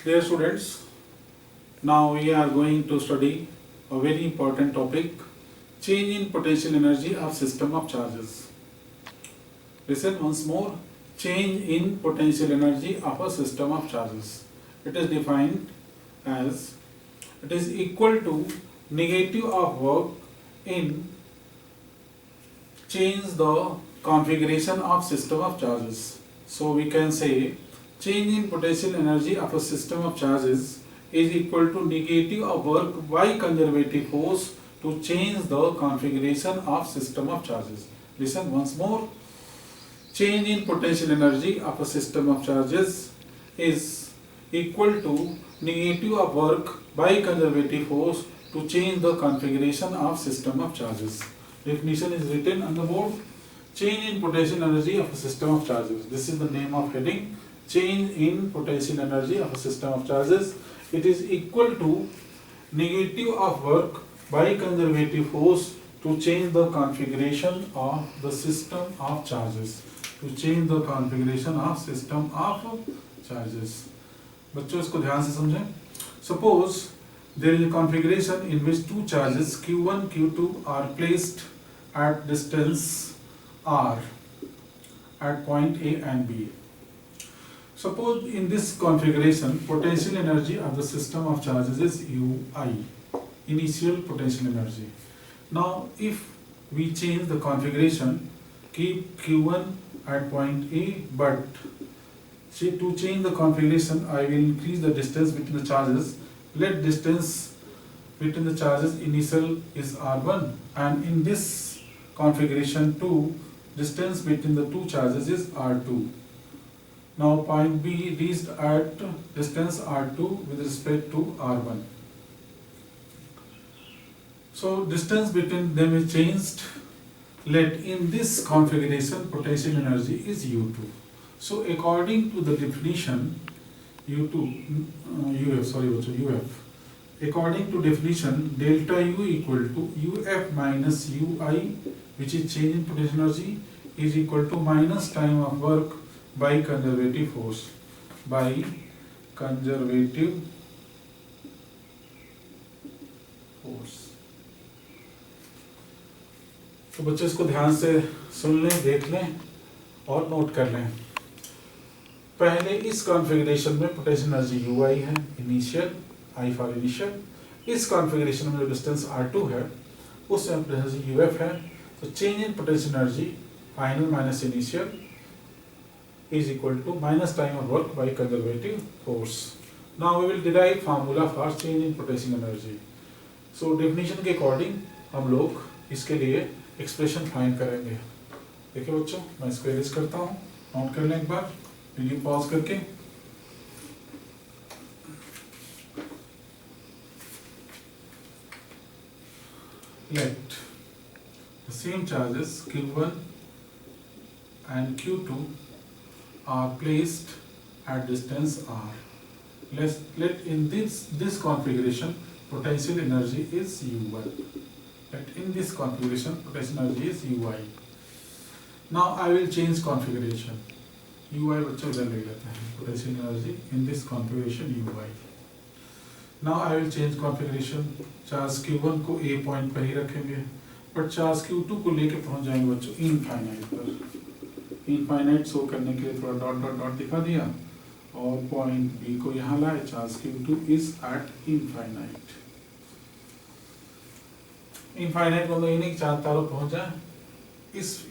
Dear students, now we are going to study a very important topic, change in potential energy of system of charges. Listen once more, change in potential energy of a system of charges. It is defined as it is equal to negative of work in change the configuration of system of charges. So we can say change in potential energy of a system of charges is equal to negative of work by conservative force to change the configuration of system of charges. Listen once more. Change in potential energy of a system of charges is equal to negative of work by conservative force to change the configuration of system of charges. Definition is written on the board. Change in potential energy of a system of charges. This is the name of heading. Change in potential energy of a system of charges. It is equal to negative of work by conservative force to change the configuration of the system of charges. To change the configuration of system of charges. बच्चों इसको ध्यान से समझें. Suppose there is a configuration in which two charges Q1, Q2 are placed at distance R at point A and B. Suppose in this configuration potential energy of the system of charges is Ui, initial potential energy. Now if we change the configuration, keep Q1 at point A, but to change the configuration I will increase the distance between the charges. Let distance between the charges initial is R1, and in this configuration 2, distance between the two charges is R2. Now point B reached at distance R2 with respect to R1. So distance between them is changed. Let in this configuration potential energy is U2. So according to the definition UF. According to definition, delta U equal to UF minus UI, which is change in potential energy, is equal to minus time of work by conservative force. By conservative force. तो बच्चे इसको ध्यान से सुन लें, देख लें और note कर लें. पहले इस कॉन्फ़िगरेशन में पोटेंशियल एनर्जी UI है, इनिशियल, I फॉर इनिशियल. इस कॉन्फ़िगरेशन में जो डिस्टेंस R2 है उसमें पोटेंशियल एनर्जी UF है. तो change in potential energy final minus initial is equal to minus time of work by conservative force. Now we will derive formula for change in potential energy. So definition के according हम लोग इसके लिए expression find करेंगे. देखिए बच्चों, मैं इसको इरेज करता हूँ, नोट कर लें एक बार वीडियो पॉज करके. Let the same charges Q1 and Q2 are placed at distance R. Let in this configuration potential energy is U1. Let in this configuration potential energy is UI. Now I will change configuration. UI बच्चों इधर ले लेते हैं. Potential energy in this configuration UI. Now I will change configuration. Charge Q1 को A point पर ही रखेंगे, but charge Q2 को लेके पहुंच जाएंगे बच्चों इनफाइनाइट पर. इनफाइनाइट शो करने के लिए थोड़ा डॉट डॉट डॉट दिखा दिया और पॉइंट बी को यहाँ लाए. Charge Q2 is eight infinite. Infinite मतलब ये नहीं कि चार तारों पहुंच जाए,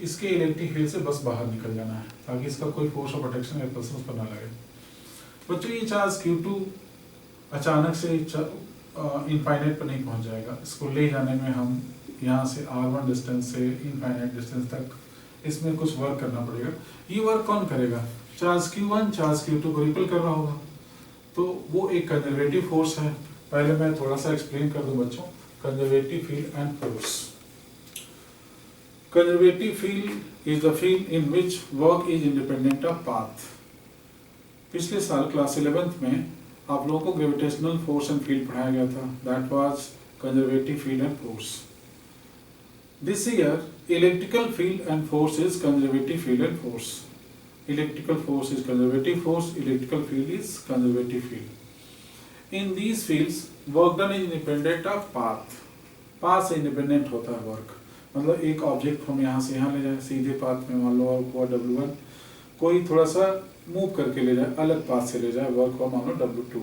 इसके इलेक्ट्रिक फील्ड से बस बाहर निकल जाना है ताकि इसका कोई फोर्स और प्रोटेक्शन रिपल्सन उस पर ना लगे. बच्चों ये चार्ज Q2 अचानक से इनफाइनाइट पर नहीं पहुंच जाएगा. इसको ले जाने में हम यहाँ से R1 डिस्टेंस से इनफाइनाइट डिस्टेंस तक इसमें कुछ वर्क करना पड़ेगा. ये वर्क कौन करेगा? चार्ज Q1 चार्ज Q2 को रिपल कर रहा होगा, तो वो एक कंजर्वेटिव फोर्स है. पहले मैं थोड़ा सा एक्सप्लेन कर दूं बच्चों. Conservative field and force. Conservative field is the field in which work is independent of path. पिछले साल क्लास 11th में आप लोगों को ग्रेविटेशनल फोर्स एंड फील्ड पढ़ाया गया था. That was conservative field and force. This year, electrical field and force is conservative field and force. Electrical force is conservative force, electrical field is conservative field. In these fields work done is independent of path. Path से independent होता है work, मतलब एक object हम यहाँ से यहाँ ले जाए सीधे पाथ में, मान लो वर्क हुआ W1, कोई थोड़ा सा मूव करके ले जाए अलग पाथ से ले जाए, वर्क हुआ मान लो W2।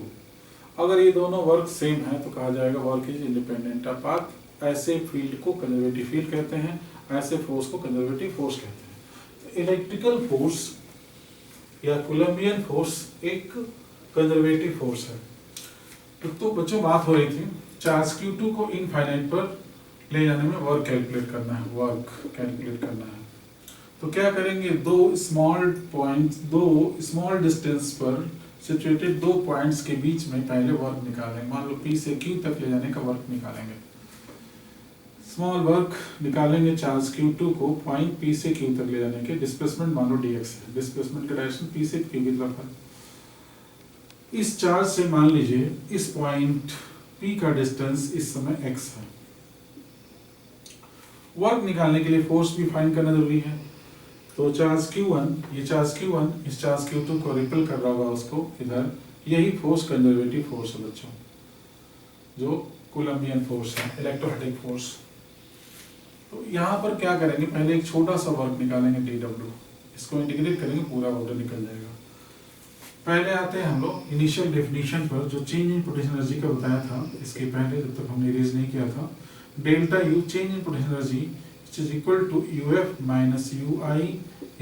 अगर ये दोनों वर्क सेम है तो कहा जाएगा work is independent of path. ऐसे फील्ड को कंजर्वेटिव फील्ड कहते हैं, ऐसे फोर्स को कंजर्वेटिव फोर्स कहते हैं। इलेक्ट्रिकल फोर्स या कूलम्बियन फोर्स एक कंजर्वेटिव फोर्स है। तो बच्चों बात हो रही थी चार्ज Q2 को इनफाइनाइट पर ले जाने में वर्क कैलकुलेट करना है, वर्क कैलकुलेट करना है। तो क्या करेंगे, दो स्मॉल डिस्टेंस पर सिचुएटेड दो पॉइंट्स के बीच में पहले वर्क निकालेंगे। मान लो P से Q तक ले जाने का वर्क निकालेंगे, स्मॉल वर्क निकालेंगे चार्ज Q2 को पॉइंट P से Q तक ले जाने के। डिस्प्लेसमेंट मान लो dx है, डिस्प्लेसमेंट का डायरेक्शन P से Q की तरफ है। इस चार्ज से मान लीजिए इस पॉइंट P का डिस्टेंस इस समय x है। वर्क निकालने के लिए फोर्स भी फाइंड करना जरूरी है। तो चार्ज Q1, ये चार्ज Q1 इस चार्ज Q2 को रिपेल कर रहा होगा उसको इधर, यही फोर्स कंजर्वेटिव फोर्स है बच्चों, जो कूलम्बियन फोर्स है, इलेक्ट्रोस्टैटिक फोर्स। तो यहाँ पर क्या करेंगे, पहले एक छोटा सा वर्क निकालेंगे dW, इसको इंटीग्रेट करेंगे पूरा ऑर्डर निकल जाएगा। पहले आते हैं हम लोग इनिशियल डेफिनेशन पर, जो चेंज इन पोटेंशियल एनर्जी का बताया था इसके पहले, जब तक हमने इरेज नहीं किया था। Delta U change in potential energy is equal to UF minus UI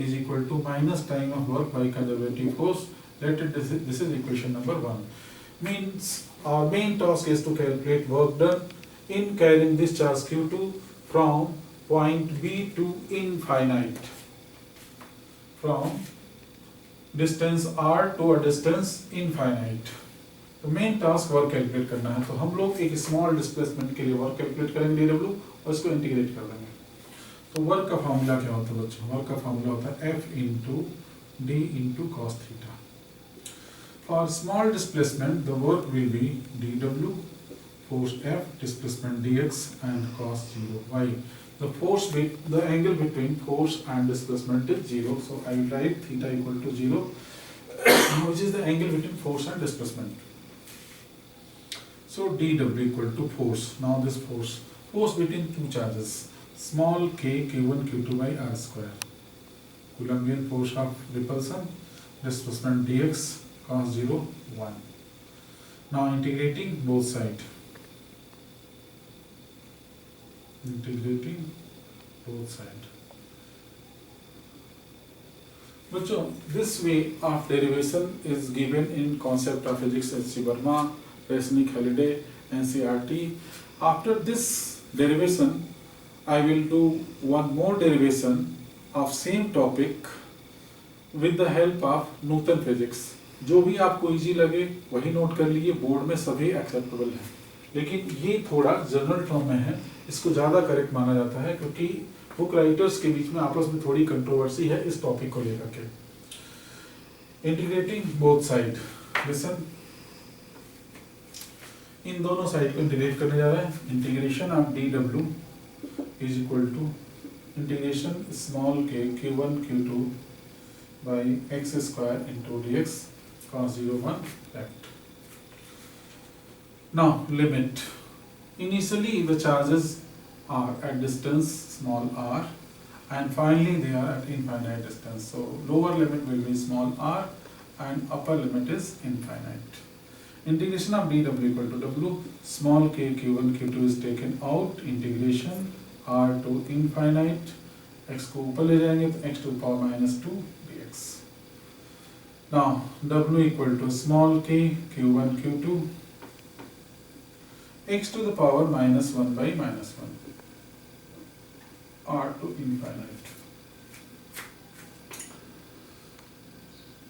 is equal to minus time of work by conservative force. Let it, this is equation number 1. Means our main task is to calculate work done in carrying this charge Q2 from point B to infinite, from distance R to a distance infinite. तो main task work calculate करना है। तो हम लोग एक small displacement के लिए work calculate करेंगे dW और इसको इंटीग्रेट कर देंगे। तो वर्क का फार्मूला क्या होता है बच्चों, वर्क का फार्मूला होता है F into D into cos theta. For small displacement the work will be dW, force F, displacement dx and cos 0y. The force the angle between force and displacement is 0, so I will write theta equal to 0 which is the angle between force and displacement. So dW equal to force. Now this force between two charges, small k q1 q2 by r square, Coulombian force of repulsion, displacement dx cos 0 1. Now integrating both sides, बच्चों this way of derivation is given in concept of physics H.C. Verma, Resnick, Halliday, NCERT. After this derivation I will do one more derivation of same topic with the help of Newton physics. जो भी आपको easy लगे वही note कर लीजिए, board में सभी acceptable है, लेकिन ये थोड़ा जनरल टर्म में है, इसको ज़्यादा करेक्ट माना जाता है क्योंकि बुक राइटर्स के बीच में आपस में थोड़ी कंट्रोवर्सी है इस टॉपिक को लेकर के। इंटीग्रेटिंग बोथ साइड, लिसन, इन दोनों साइड को इंटीग्रेट करने जा रहे हैं। Integration of dW is equal to integration small k q1 q2 by x square into dx cos 0 1 left. Now limit. Initially the charges are at distance small r and finally they are at infinite distance. So lower limit will be small r and upper limit is infinite. Integration of dW equal to W, small k q1 q2 is taken out, integration r to infinite, x को ऊपर ले जाएंगे तो x to the power minus 2 dx. Now W equal to small k q1 q2 x to the power minus 1 by minus 1 r to infinite.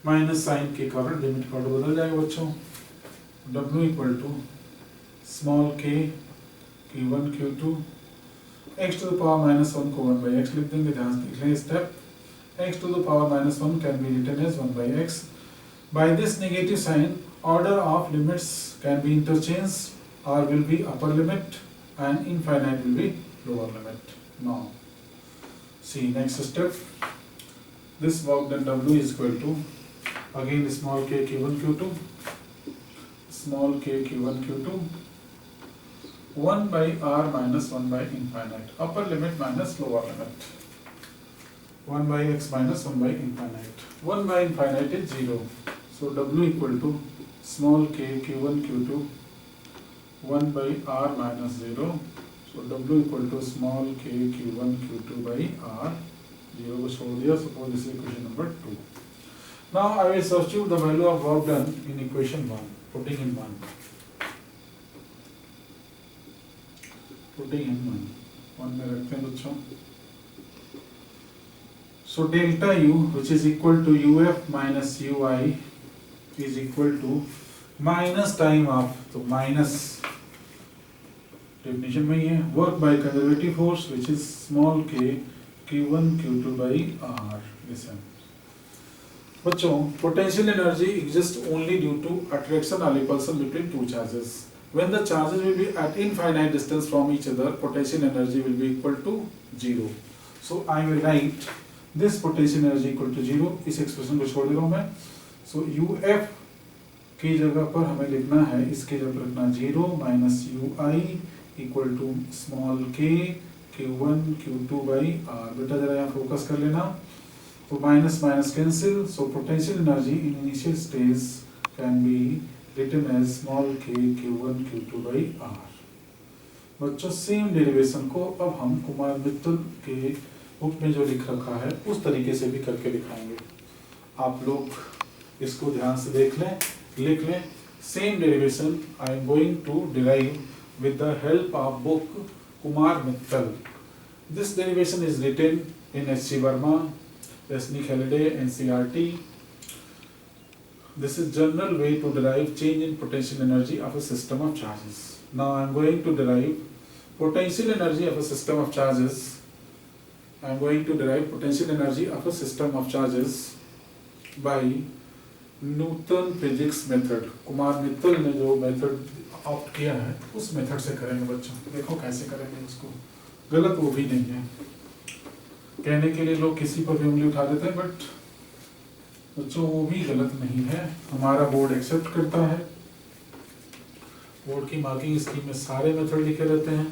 Minus sign के कारण limit का order बदल जाएगा बच्चों। W equal to small k q1 q2 x to the power minus 1 को 1 by x लिख देंगे, ध्यान से लिख लें step. x to the power minus 1 can be written as 1 by x. By this negative sign, order of limits can be interchanged. R will be upper limit and infinite will be lower limit. Now, see next step. This work done W is equal to again small k q1 q2 small k q1 q2 1 by r minus 1 by infinite, upper limit minus lower limit, 1 by x minus 1 by infinite. 1 by infinite is 0. So w equal to small k q1 q2 1 by r minus 0. So w equal to small k q1 q2 by r, 0 को छोड़ दिया. Suppose this is equation number 2. Now I will substitute the value of work done in equation 1, putting in 1. Putting in 1 में रखते हैं बच्चों. So delta u, which is equal to uf minus ui, is equal to minus time of, तो minus definition में ही है, work by conservative force which is small k q1 q2 by r. Listen बच्चों, potential energy exists only due to attraction or repulsion between two charges. When the charges will be at infinite distance from each other, potential energy will be equal to 0. So I will write this potential energy equal to 0. इस expression को छोड़ दे रहा हूँ मैं. So uf की जगह पर हमें लिखना है, इसकी जगह पर लिखना 0 minus ui equal to small k q1 q2 by r. बेटा जरा यहाँ फोकस कर लेना. तो minus minus cancel. So potential energy in initial stage can be written as small k q1 q2 by r. बच्चों सेम डेरिवेशन को अब हम कुमार मित्तल के बुक में जो लिख रखा है उस तरीके से भी करके दिखाएंगे. आप लोग इसको ध्यान से देख लें, लिख लें. Same derivation I am going to derive with the help of book Kumar Mittal. This derivation is written in H.C. Verma, Resnick Halliday, NCERT. This is general way to derive change in potential energy of a system of charges. Now I am going to derive potential energy of a system of charges. I am going to derive potential energy of a system of charges by Newton physics method. Kumar Mittal ने जो method opt किया है उस method से करेंगे बच्चों. देखो कैसे करेंगे उसको. गलत वो भी नहीं है. कहने के लिए लोग किसी पर भी उंगली उठा देते हैं, बट बच्चों वो भी गलत नहीं है. हमारा बोर्ड एक्सेप्ट करता है. बोर्ड की मार्किंग स्कीम में सारे मेथड लिखे रहते हैं.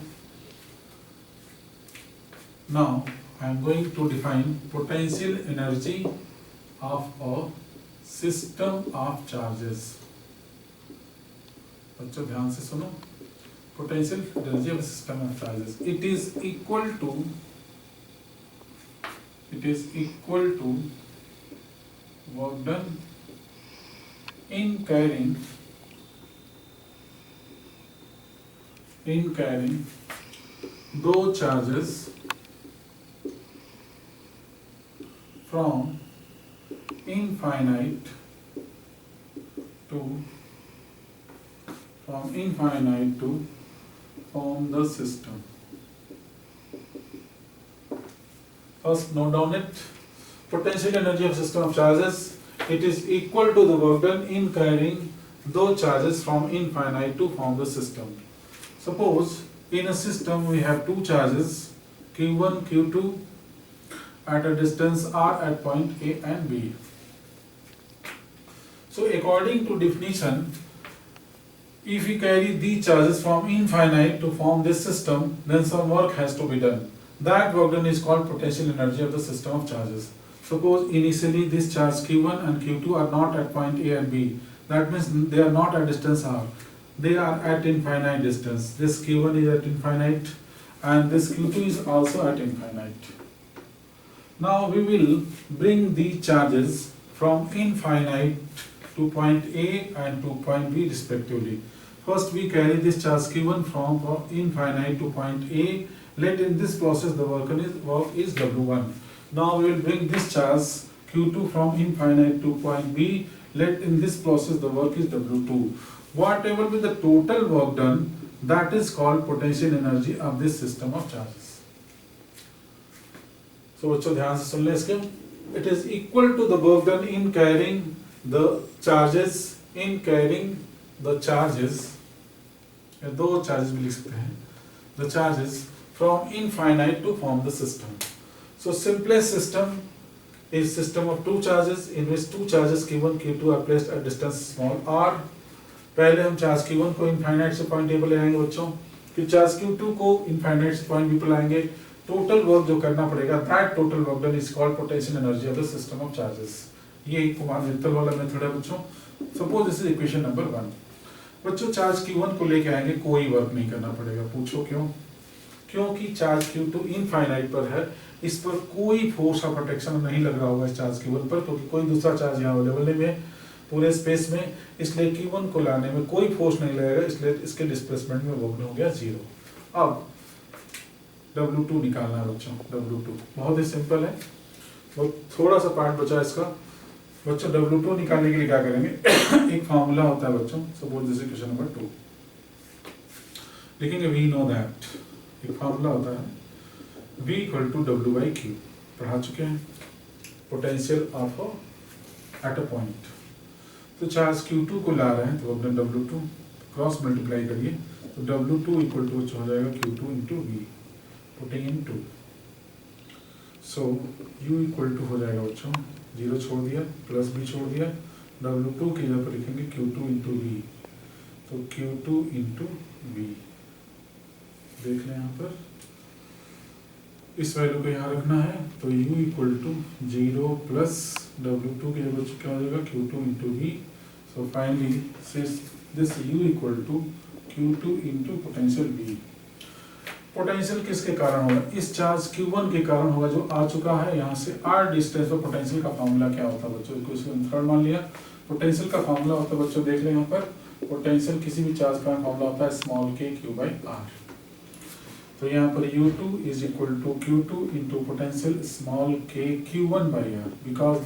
Now I am going to define potential energy of a system of charges. बच्चों ध्यान से सुनो. Potential energy of system of charges, it is equal to work done in carrying those charges from infinite to form the system. First, note down it. Potential energy of system of charges, it is equal to the work done in carrying those charges from infinite to form the system. Suppose in a system we have two charges Q1, Q2 at a distance r at point A and B. So according to definition, if we carry these charges from infinite to form this system, then some work has to be done. That work done is called potential energy of the system of charges. Suppose initially this charge Q1 and Q2 are not at point A and B. That means they are not at distance r. They are at infinite distance. This Q1 is at infinite and this Q2 is also at infinite. Now we will bring the charges from infinite to point A and to point B respectively. First we carry this charge Q1 from infinite to point A. Let in this process the work is W1. Now we will bring this charge Q2 from infinite to point B. Let in this process the work is W2. Whatever be the total work done, that is called potential energy of this system of charges. So बच्चों ध्यान से सुन ले इसके. It is equal to the work done in carrying the charges, दो charges भी लिख सकते हैं, the charges from infinite to form the system. So simplest system is system of two charges in which two charges Q1, Q2 are placed at distance small r. पहले हम charge Q1 को infinite से point A पर ले आएंगे बच्चों, फिर charge Q2 को इनफाइनाइट से पॉइंट बी पर लाएंगे। टोटल वर्क जो करना पड़ेगा, that total work done is called potential energy of the system of charges. ये कुमार मित्तल वाला मेथड है बच्चों। Suppose this is equation number 1। बच्चों चार्ज Q1 को लेके आएंगे, कोई वर्क नहीं करना पड़ेगा। पूछो क्यों? क्योंकि चार्ज Q2 इनफाइनाइट पर है, इस पर कोई फोर्स ऑफ अट्रैक्शन नहीं लग रहा होगा इस चार्ज Q1 पर, क्योंकि कोई दूसरा चार्ज यहाँ अवेलेबल नहीं है पूरे स्पेस में, इसलिए Q1 को लाने में कोई फोर्स नहीं लगेगा, इसलिए इसके डिस्प्लेसमेंट में वर्क हो गया 0। अब W2 निकालना है बच्चों। W2 बहुत ही सिंपल है, बहुत थोड़ा सा पार्ट बचा इसका। बच्चों W2 निकालने के लिए क्या करेंगे एक फार्मूला होता है बच्चों, सपोज दिस क्वेश्चन नंबर 2 लिखेंगे। वी नो दैट, एक फार्मूला होता है V equal to W by Q, पढ़ा चुके हैं, potential of at a point. तो चार्ज Q2 को ला रहे हैं तो अपने W2 क्रॉस मल्टीप्लाई करिए, तो W2 इक्वल टू हो जाएगा Q2 into V, putting in 2। So U equal to हो जाएगा बच्चों, 0 छोड़ दिया, प्लस B छोड़ दिया, W2 की जगह पर लिखेंगे Q2 इंटू V, तो Q2 इंटू V। देख लें यहाँ पर इस वैल्यू को यहाँ रखना है, तो U equal to 0 plus W2 की जगह क्या हो जाएगा Q2 into V। So finally this U equal to Q2 into potential V। Potential किसके कारण होगा? इस चार्ज Q1 के कारण होगा जो आ चुका है यहाँ से। r डिस्टेंस पर पोटेंशियल का फॉर्मूला क्या होता है बच्चों? क्वेश्चन थर्ड मान लिया। पोटेंशियल का फॉर्मूला होता है बच्चों, देख लें यहाँ पर, पोटेंशियल किसी भी चार्ज का फॉर्मूला होता है small k Q by R। तो यहाँ पर U2 is equal to Q2 into potential small k Q1 by R। Because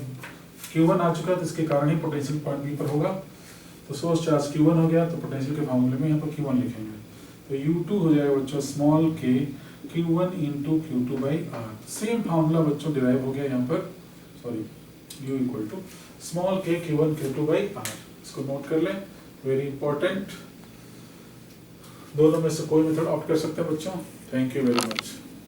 Q1 आ चुका है तो इसके कारण ही पोटेंशियल पॉइंट बी पर होगा। तो सोर्स चार्ज Q1 हो गया, तो पोटेंशियल के फॉर्मूले में यहाँ पर Q1 लिखेंगे, तो U2 हो जाएगा बच्चों small k Q1 into Q2 by R। Same formula बच्चों डिराइव हो गया यहाँ पर, sorry U equal to small k Q1 Q2 by R। इसको नोट कर लें, वेरी इंपॉर्टेंट। दोनों में से कोई मेथड ऑप्ट कर सकते हैं बच्चों। Thank you very much.